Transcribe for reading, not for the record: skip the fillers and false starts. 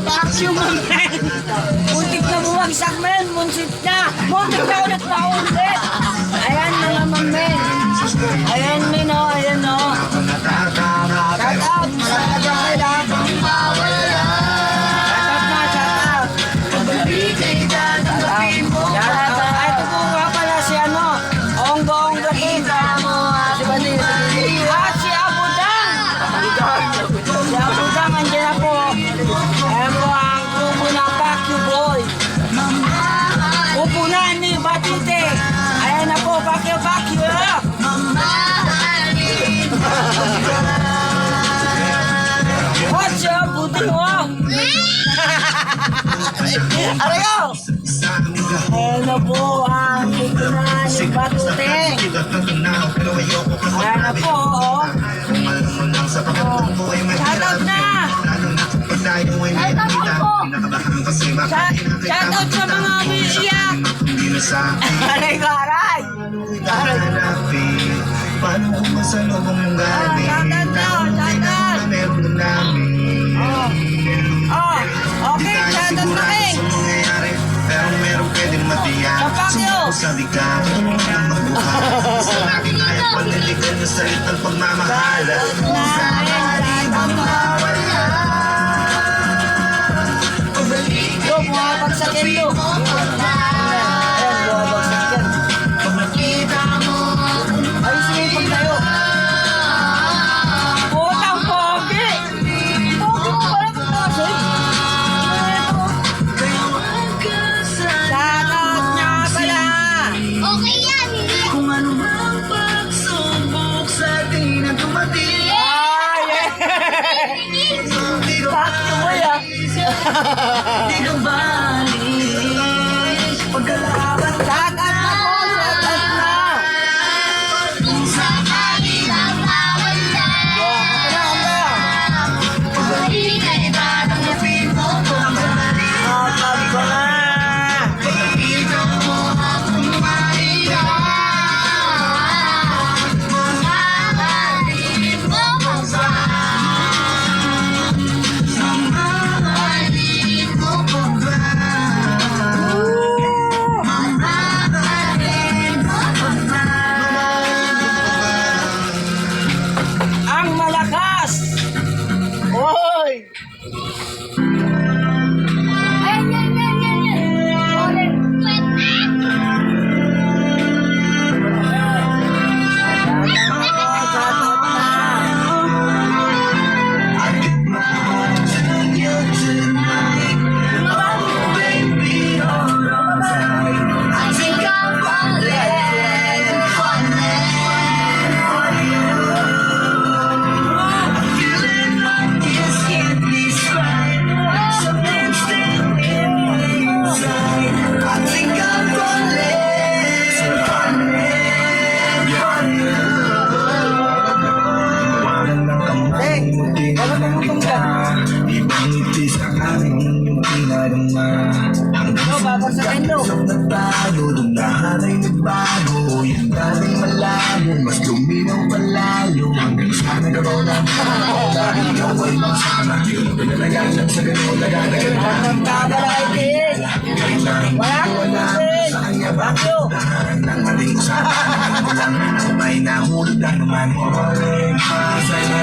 Vacuum man, men. Muntik na bumagsak, men. Muntik na ulit paulit. Ayan na naman, men. Ayan, men, o. Ayan, o. Shout out. Shout out. Ito po nga pala si Onggo King. At si Abudang. Si Abudang andyan na po. Ayan po ang grupo ng Vacuum Boy. Upunan ni Batute. Ayan na po, Vacuum. At si Abudang, o. Arayo! Ayan na po ang upunan ni Batute. Ayan na po, o. Shoutout na! Shoutout sa mga umiiyak! Aray ko, aray! Paano kung masalubong mong galing? Shoutout na! Shoutout! Meron na namin. Okay, shoutout na King! Pero meron pwedeng matiyak. Sa Baguio! Sabi ka, ano ang magbuhay? Sa aking ayaw paniligan ng salitang pagmamahala. Sa aking pagmamahala. Yo, bumabag sa kendo. Ayan, bumabag sa kendo. Ay, sumipag tayo. Putang pogi! Pogi mo pala pagpasok. Shoutout nga pala! Okay yan. Kung ano mang pagsubok sa atin ang dumating. Ay, Vacuum mo yan. Di ka balis pagkalaban. Shoutout na po! Shoutout na! Kung sakali lang mawala, Yo, kanta na. hindi ka iba tanggapin mo kung Shoutout ko na! Ikaw mo akong mahirap. mamahalin mo pa ba? Mamahalin mo pa ba? Mamahalin mo pa ba? Ang malakas! Oy! Shoutout na! I think I'm Hey, wala na mo itong dyan. Ibang ngiti sa akin yung pinarama. Yo, babag sa kendo. Nagbago, dundahan ay nagbago. Yung dating malayo, mas luminaw palayo. Hanggang sa nagabaw na dahil ikaw ay masama. Pinalayanan sa gano'n nagagalit. Ang kabalay, King! Wala akong King! Vacuum! Nang maling sa akin lang ang may nahulog na naman. Oring pasay na